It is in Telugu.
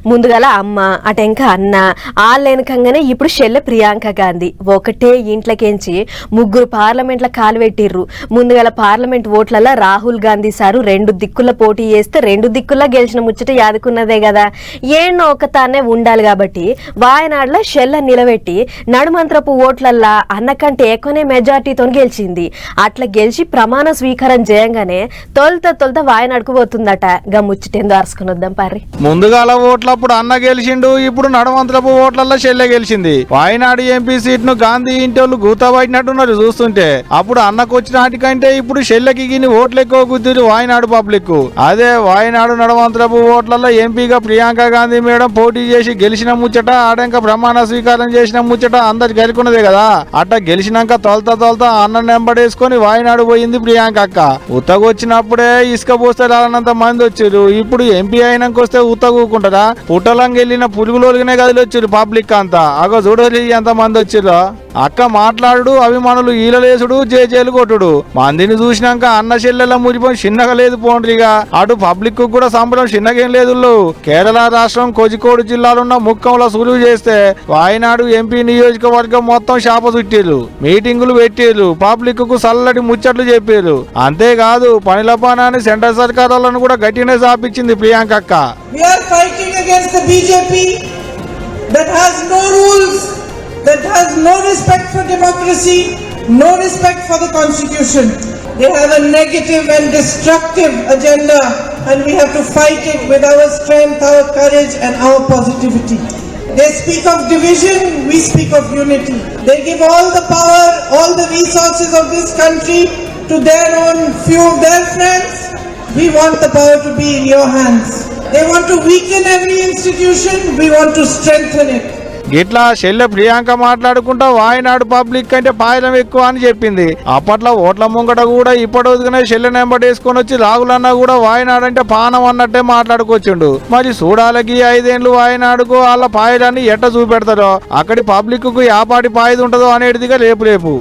ముందుగల అమ్మ అటెంక అన్న ఆళ్ళెనకంగానే ఇప్పుడు చెల్లె ప్రియాంక గాంధీ ఒకటే ఇంట్లోకేంచి ముగ్గురు పార్లమెంట్ల కాలు పెట్టిర్రు. ముందుగల పార్లమెంట్ ఓట్లలో రాహుల్ గాంధీ సారు 2 దిక్కుల పోటీ చేస్తే 2 దిక్కుల్లో గెలిచిన ముచ్చట యాదుకున్నదే కదా. ఏన్నో ఒకతానే ఉండాలి కాబట్టి వాయనాడులో చెల్లె నిలబెట్టి నడుమంత్రపు ఓట్లల్లా అన్నకంటే ఎక్కువనే మెజార్టీతో గెలిచింది. అట్లా గెలిచి ప్రమాణ స్వీకారం చేయంగానే తొలుత వాయనాడుకు పోతుందట. గా ముచ్చటేందో అరుసుకుని వద్దాం పారి. ముందుగాల ఓట్లప్పుడు అన్న గెలిచిండు, ఇప్పుడు నడవంతరపు ఓట్లలో చెల్లె గెలిచింది. వాయనాడు ఎంపీ సీట్ ను గాంధీ ఇంటోళ్ళు గూతబట్టినట్టున్నారు చూస్తుంటే. అప్పుడు అన్నకు వచ్చిన వాటికంటే ఇప్పుడు చెల్లెకి గిని ఓట్లు ఎక్కువ గుద్దిరు వాయనాడు పబ్లిక్. అదే వాయనాడు నడవంతరపు ఓట్లలో ఎంపీగా ప్రియాంక గాంధీ మేడం పోటీ చేసి గెలిచిన ముచ్చట ఆడంక ప్రమాణ స్వీకారం చేసిన ముచ్చట అందరు గెలుకున్నదే కదా. అట్ట గెలిచినాక తొలత అన్న నెంబడేసుకొని వాయనాడు పోయింది ప్రియాంక అక్క. ఉత్తగొచ్చినప్పుడే ఇసుక పోస్తే రానంత మంది వచ్చారు. ఇప్పుడు ఎంపీ అయినాక వస్తే ఉత్తగూకుంటారా? పుట్టలంగా వెళ్ళిన పురుగులోనే గదిలో వచ్చారు పబ్లిక్ అంతా. అగో చూడలి ఎంత మంది వచ్చిర్రో. అక్క మాట్లాడు, అభిమానులు ఈలలేసుడు, జేజేలు కొట్టుడు. మందిని చూసినాక అన్న చెల్లెల మురిపోయి చిన్నగా లేదు పోండ్రిగా. అటు పబ్లిక్ కూడా సంబరం చిన్నగేం లేదు. కేరళ రాష్ట్రం కోజికోడు జిల్లాలున్న ముక్కంలో సులువు చేస్తే వాయనాడు ఎంపీ నియోజకవర్గం మొత్తం శాప చుట్టిర్రు, మీటింగులు పెట్టిర్రు, పబ్లిక్ కు చల్లటి ముచ్చట్లు చెప్పారు. అంతేకాదు పనిల పానాన్ని సెంట్రల్ సర్కార్ వాళ్ళను కూడా గట్టినే సాపించింది ప్రియాంక అక్క. We are fighting against the BJP that has no rules, that has no respect for democracy, no respect for the constitution. They have a negative and destructive agenda, and we have to fight it with our strength, our courage and our positivity. They speak of division, we speak of unity. They give all the power, all the resources of this country to their own few of their friends. We want the power to be in your hands. They want to weaken every institution, we want to strengthen it. ఇట్లా చెల్లె ప్రియాంక మాట్లాడుకుంటా వాయనాడు పబ్లిక్ అంటే పాయలం ఎక్కువ అని చెప్పింది. అప్పట్లో ఓట్ల ముంగట కూడా ఇప్పటికనే చెల్లె నెంబడేసుకొని వచ్చి రాగులన్నా కూడా వాయనాడు అంటే పానం అన్నట్టే మాట్లాడుకొచ్చిండు. మరి చూడాలకి 5 ఏళ్ళు వాయనాడుకు వాళ్ళ పాయలాన్ని ఎట్ట చూపెడతారో, అక్కడి పబ్లిక్ కు యాపాటి పాయిది ఉంటుందో అనేటిదిగా రేపు